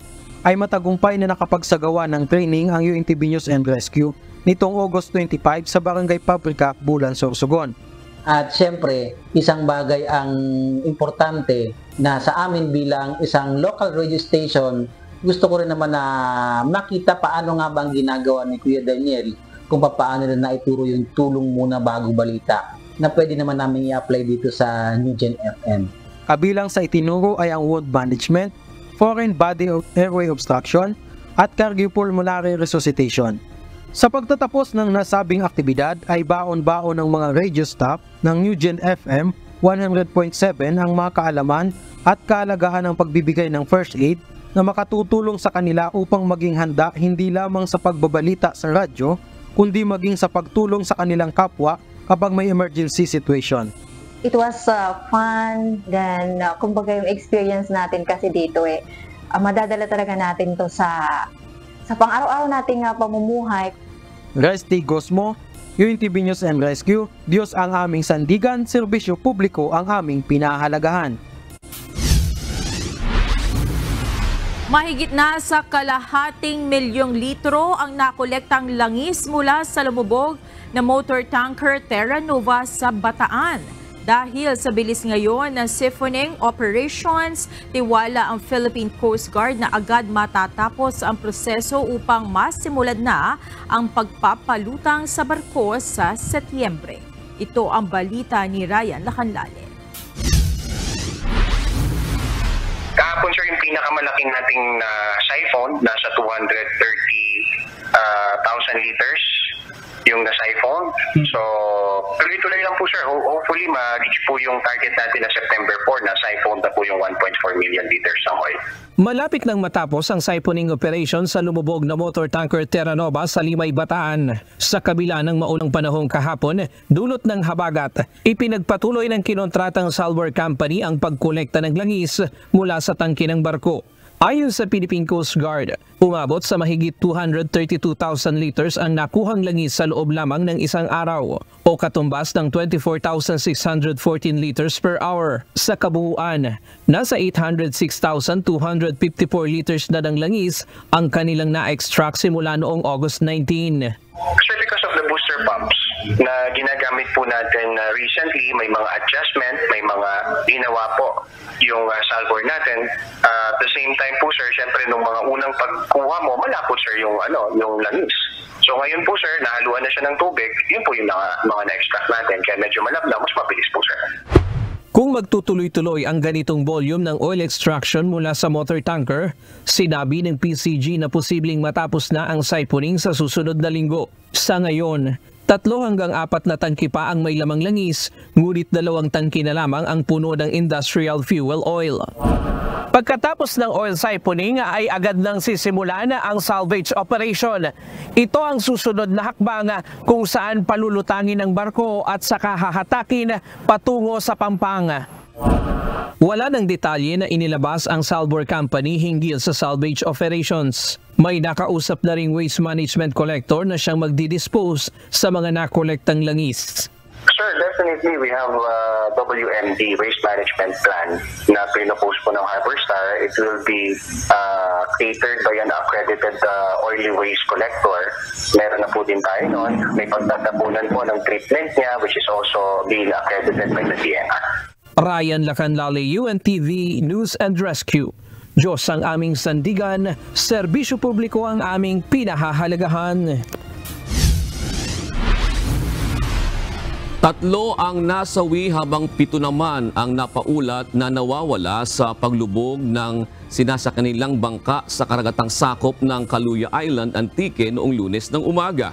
ay matagumpay na nakapagsagawa ng training ang UNTV News and Rescue nitong August 25 sa Barangay Pabrika, Bulan, Sorsogon. At syempre, isang bagay ang importante na sa amin bilang isang local radio station, gusto ko rin naman na makita paano nga bang ginagawa ni Kuya Daniel kung paano nila naituro yung tulong muna bago balita na pwede naman namin i-apply dito sa Newgen FM. Kabilang sa itinuro ay ang wound management, foreign body airway obstruction at cardiopulmonary resuscitation. Sa pagtatapos ng nasabing aktibidad ay baon-baon ng mga radio staff ng Newgen FM 100.7 ang mga kaalaman at kaalagahan ng pagbibigay ng first aid na makatutulong sa kanila upang maging handa hindi lamang sa pagbabalita sa radyo, kundi maging sa pagtulong sa kanilang kapwa kapag may emergency situation. It was fun, then kumbaga yung experience natin kasi dito madadala talaga natin to sa pang-araw-araw nating pamumuhay. Resty Gosmo, UNTV News and Rescue, Diyos ang aming sandigan, serbisyo publiko ang aming pinahalagahan. Mahigit na sa kalahating milyong litro ang nakolektang langis mula sa lumubog na motor tanker Terra Nova sa Bataan. Dahil sa bilis ngayon ng siphoning operations, tiwala ang Philippine Coast Guard na agad matatapos ang proseso upang masimulan na ang pagpapalutang sa barko sa Setyembre. Ito ang balita ni Ryan Lacanlale. Kahapon sir, yung pinakamalaking nating siphon, nasa 230,000 liters yung na-siphon. So, tuloy-tuloy lang po sir. Hopefully, ma-reach po yung target natin na September 4 na siphon na po yung 1.4 million liters ng oil. Malapit nang matapos ang siphoning operation sa lumubog na motor tanker Terra Nova sa Limay, Bataan. Sa kabila ng maulang panahong kahapon, dulot ng habagat, ipinagpatuloy ng kinontratang Salvor Company ang pagkolekta ng langis mula sa tangke ng barko. Ayon sa Philippine Coast Guard, umabot sa mahigit 232,000 liters ang nakuhang langis sa loob lamang ng isang araw o katumbas ng 24,614 liters per hour. Sa kabuuan, nasa 806,254 liters na ng langis ang kanilang na-extract simula noong August 19. Sir, because of the booster pumps na ginagamit po natin recently, may mga adjustment, may mga ginawa po yung Salvor natin. At the same time po sir, syempre nung mga unang pagkuha mo, malapot sir yung langis. So ngayon po sir, nahaluan na siya ng tubig, yun po yung mga na-extract natin. Kaya medyo malapla, mas mabilis po sir. Kung magtutuloy-tuloy ang ganitong volume ng oil extraction mula sa motor tanker, sinabi ng PCG na posibleng matapos na ang siphoning sa susunod na linggo. Sa ngayon, 3 hanggang 4 na tangke pa ang may lamang langis, ngunit 2 tangke na lamang ang puno ng industrial fuel oil. Pagkatapos ng oil siphoning ay agad nang sisimulan ang salvage operation. Ito ang susunod na hakbang kung saan palulutangin ang barko at saka hahatakin patungo sa Pampanga. Wala ng detalye na inilabas ang Salvor Company hinggil sa salvage operations. May nakausap na ring waste management collector na siyang magdidispose sa mga nakolektang langis. Sir, definitely we have WMD, Waste Management Plan, na pinopose po ng Harbor Star. It will be catered by an accredited oily waste collector. Meron na po din tayo noon. May pagtatapunan po ng treatment niya, which is also being accredited by the DNR. Ryan Lacanlale, UNTV News and Rescue. Diyos ang aming sandigan, serbisyo publiko ang aming pinahahalagahan. 3 ang nasawi habang 7 naman ang napaulat na nawawala sa paglubog ng sinasakanilang bangka sa karagatang sakop ng Kaluya Island, Antique noong Lunes ng umaga.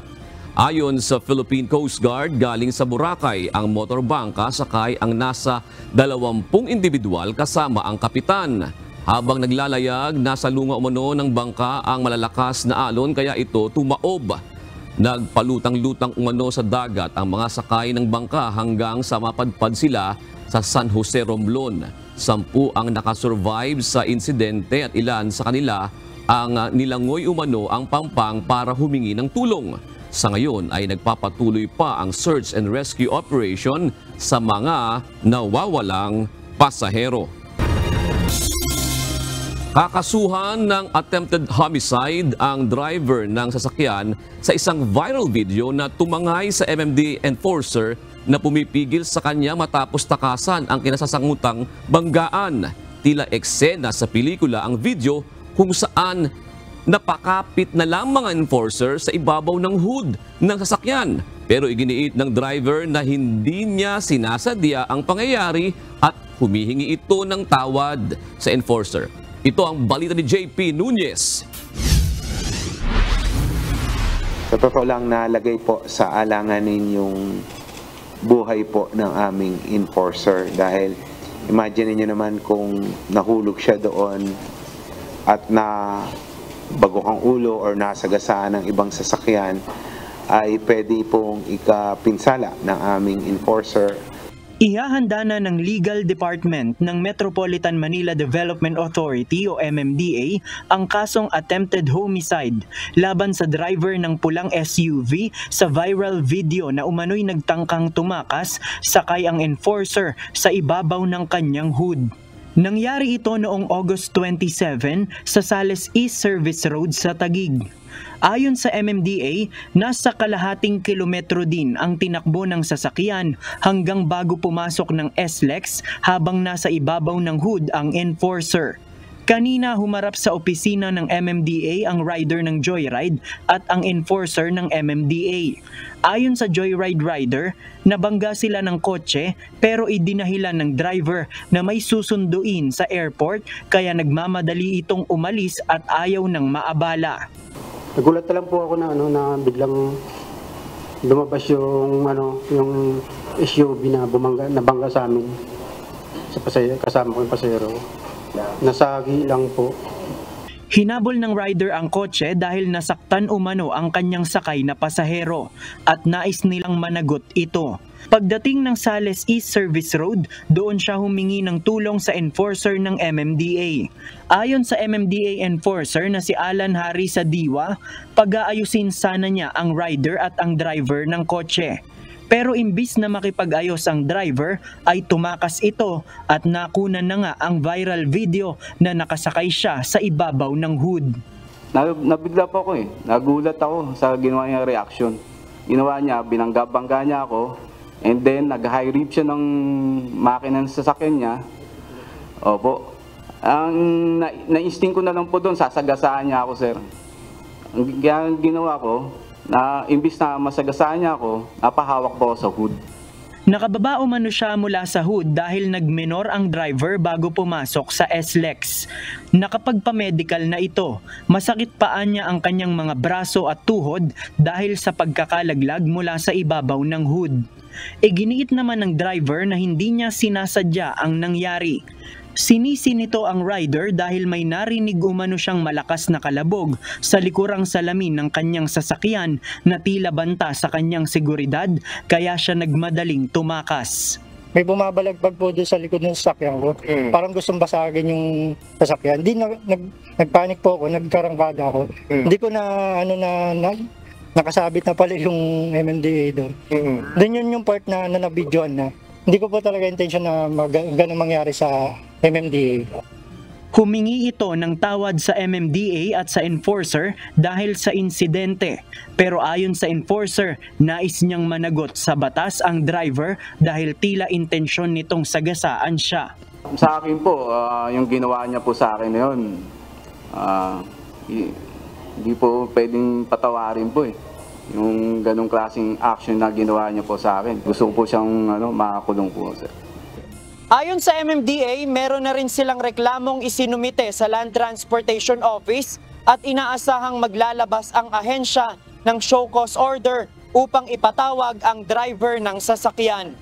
Ayon sa Philippine Coast Guard, galing sa Boracay ang motorbangka sakay ang nasa 20 individual kasama ang kapitan. Habang naglalayag, nasa lunga umano ng bangka ang malalakas na alon kaya ito tumaob. Nagpalutang-lutang umano sa dagat ang mga sakay ng bangka hanggang sa mapadpad sila sa San Jose, Romblon. 10 ang nakasurvive sa insidente at ilan sa kanila ang nilangoy umano ang pampang para humingi ng tulong. Sa ngayon ay nagpapatuloy pa ang search and rescue operation sa mga nawawalang pasahero. Kakasuhan ng attempted homicide ang driver ng sasakyan sa isang viral video na tumangay sa MMDA enforcer na pumipigil sa kanya matapos takasan ang kinasasangutang banggaan. Tila eksena sa pelikula ang video kung saan napakapit na lamang ang enforcer sa ibabaw ng hood ng sasakyan. Pero iginiit ng driver na hindi niya sinasadya ang pangyayari at humihingi ito ng tawad sa enforcer. Ito ang balita ni JP Nunez. Sa totoo lang, nalagay po sa alanganin yung buhay po ng aming enforcer dahil imagine niyo naman kung nahulog siya doon at na bagok ang ulo or nasagasaan ng ibang sasakyan ay pwede pong ikapinsala ng aming enforcer. Ihahanda na ng Legal Department ng Metropolitan Manila Development Authority o MMDA ang kasong attempted homicide laban sa driver ng pulang SUV sa viral video na umano'y nagtangkang tumakas sakay ang enforcer sa ibabaw ng kanyang hood. Nangyari ito noong August 27 sa Sales East Service Road sa Taguig. Ayon sa MMDA, nasa kalahating kilometro din ang tinakbo ng sasakyan hanggang bago pumasok ng SLEX habang nasa ibabaw ng hood ang enforcer. Kanina humarap sa opisina ng MMDA ang rider ng Joyride at ang enforcer ng MMDA. Ayon sa Joyride rider, nabangga sila ng kotse pero idinahilan ng driver na may susunduin sa airport kaya nagmamadali itong umalis at ayaw nang maabala. Nagulat na lang po ako na biglang lumabas yung SUV na nabangga sa amin sa kasama ko yung pasahero. Nasagi lang po. Hinabol ng rider ang kotse dahil nasaktan umano ang kanyang sakay na pasahero at nais nilang managot ito. Pagdating ng Sales East Service Road, doon siya humingi ng tulong sa enforcer ng MMDA. Ayon sa MMDA enforcer na si Alan Harry Sadiwa, pag-aayusin sana niya ang rider at ang driver ng kotse. Pero imbis na makipag-ayos ang driver ay tumakas ito at nakunan na nga ang viral video na nakasakay siya sa ibabaw ng hood. Nabigla po ako nagulat ako sa ginawa niyang reaction. Ginawa niya, binangga-bangga niya ako and then nag-high rip siya ng makina ng sasakyan niya. Opo. Ang na-instinct ko na lang po doon, sasagasaan niya ako, sir. Ang ginawa ko, na imbis na masagasaan niya ako, napahawak po sa hood. Nakababa umano siya mula sa hood dahil nagminor ang driver bago pumasok sa SLEX. Nakapagpa-medical na ito. Masakit paan niya ang kanyang mga braso at tuhod dahil sa pagkakalaglag mula sa ibabaw ng hood. Iginiit naman ng driver na hindi niya sinasadya ang nangyari. Sinisi nito ang rider dahil may narinig umano siyang malakas na kalabog sa likurang salamin ng kanyang sasakyan na tila banta sa kanyang seguridad kaya siya nagmadaling tumakas. May bumabalagpag po doon sa likod ng sasakyan ko. Parang gustong basagin yung sasakyan. Hindi nagpanik po ako, nagkarangkada ako. Hindi ko nakasabit na pala yung MMDA doon. Doon yun yung part na nabidyoan na. Hindi ko po talaga intention na ganun mangyari sa MMDA. Humingi ito ng tawad sa MMDA at sa enforcer dahil sa insidente. Pero ayon sa enforcer, nais niyang managot sa batas ang driver dahil tila intensyon nitong sagasaan siya. Sa akin po, yung ginawa niya po sa akin na yun, hindi po pwedeng patawarin po yung ganong klaseng action na ginawa niya po sa akin. Gusto ko po siyang makakulong po, sir. Ayon sa MMDA, meron na rin silang reklamong isinumite sa Land Transportation Office at inaasahang maglalabas ang ahensya ng show cause order upang ipatawag ang driver ng sasakyan.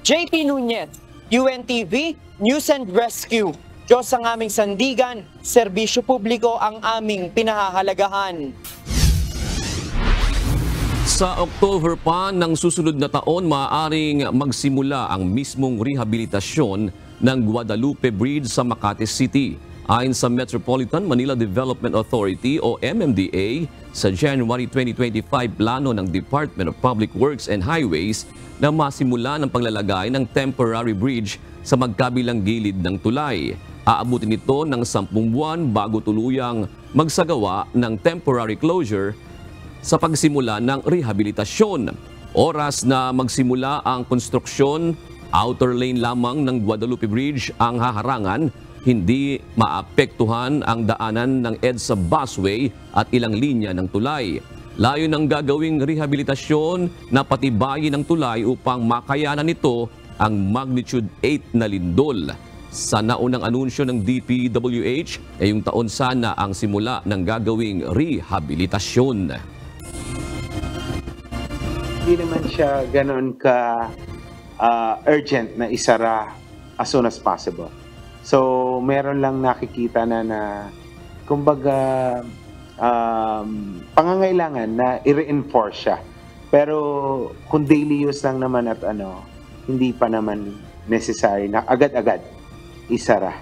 JP Nunez, UNTV, News and Rescue. Diyos ang aming sandigan, serbisyo publiko ang aming pinahahalagahan. Sa October pa ng susunod na taon, maaaring magsimula ang mismong rehabilitasyon ng Guadalupe Bridge sa Makati City. Ayon sa Metropolitan Manila Development Authority o MMDA, sa January 2025 plano ng Department of Public Works and Highways na masimula ng paglalagay ng temporary bridge sa magkabilang gilid ng tulay. Aabutin ito ng 10 buwan bago tuluyang magsagawa ng temporary closure sa pagsimula ng rehabilitasyon. Oras na magsimula ang konstruksyon, outer lane lamang ng Guadalupe Bridge ang haharangan, hindi maapektuhan ang daanan ng EDSA busway at ilang linya ng tulay. Layo ng gagawing rehabilitasyon na patibayin ng tulay upang makayanan nito ang magnitude 8 na lindol. Sa naunang anunsyo ng DPWH, ngayong taon sana ang simula ng gagawing rehabilitasyon. Hindi naman siya ganon ka urgent na isara as soon as possible. So, meron lang nakikita na kumbaga, pangangailangan na i-reinforce siya. Pero kung daily use lang naman at hindi pa naman necessary na agad-agad isara.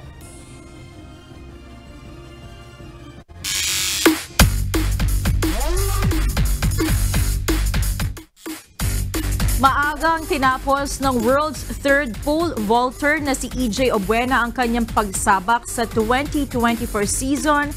Maagang tinapos ng world's third pole vaulter na si EJ Obuena ang kanyang pagsabak sa 2024 season,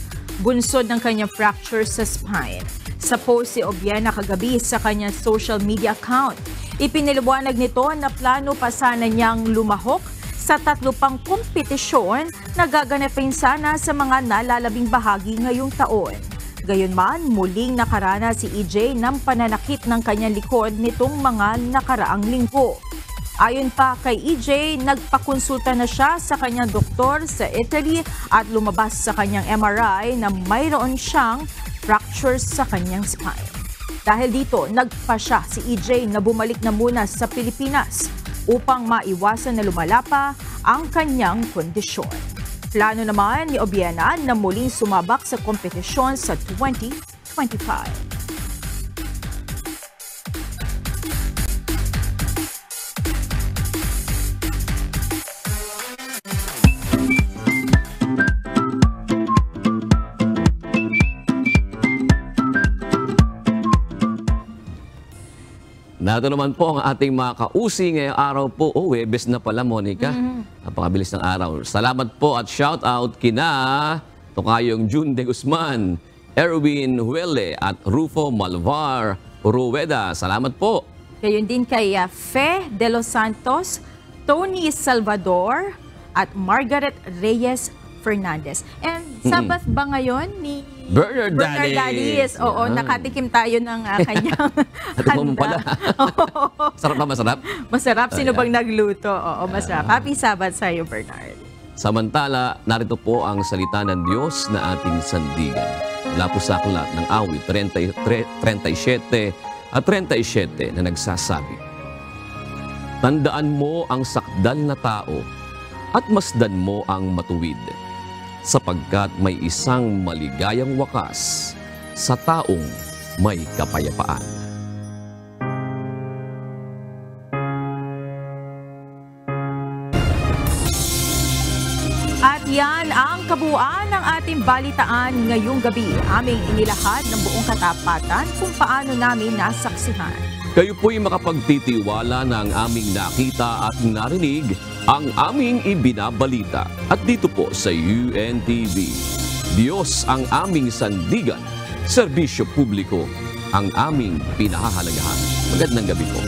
bunsod ng kanyang fracture sa spine. Sa post si Obuena kagabi sa kanyang social media account, ipiniliwanag nito na plano pa sana niyang lumahok sa 3 pang kompetisyon na gaganapin sana sa mga nalalabing bahagi ngayong taon. Gayunman, muling nakarana si EJ ng pananakit ng kanyang likod nitong mga nakaraang linggo. Ayon pa kay EJ, nagpakonsulta na siya sa kanyang doktor sa Italy at lumabas sa kanyang MRI na mayroon siyang fractures sa kanyang spine. Dahil dito, nagpa siya si EJ na bumalik na muna sa Pilipinas upang maiwasan na lumala pa ang kanyang kondisyon. Plano naman ni Obuena na muling sumabak sa kompetisyon sa 2025. Nato naman po ang ating mga kausi ngayong araw po. Webes na pala, Monica. Napakabilis ng araw. Salamat po at shout out kina Tokayong June de Guzman, Erwin Huele at Rufo Malvar Rueda. Salamat po. Gayon din kay Fe de los Santos, Tony Salvador at Margaret Reyes Fernandez. And Sabbath ba ngayon ni Bernard Danis? Oo, nakatikim tayo ng kanyang handa. Sarap ba? Masarap? Masarap. Sino bang nagluto? Oo, masarap. Happy Sabbath sa iyo, Bernard. Samantala, narito po ang salita ng Diyos na ating sandigan. Mula po sa aklat ng awit 37 at 37 na nagsasabi, tandaan mo ang sakdal na tao at masdan mo ang matuwid, sapagkat may isang maligayang wakas sa taong may kapayapaan. At yan ang kabuuan ng ating balitaan ngayong gabi. Aming inilahad ng buong katapatan kung paano namin nasaksihan. Kayo po'y makapagtitiwala ng aming nakita at narinig ang aming ibinabalita. At dito po sa UNTV, Diyos ang aming sandigan, serbisyo publiko ang aming pinahahalagahan. Magandang gabi po.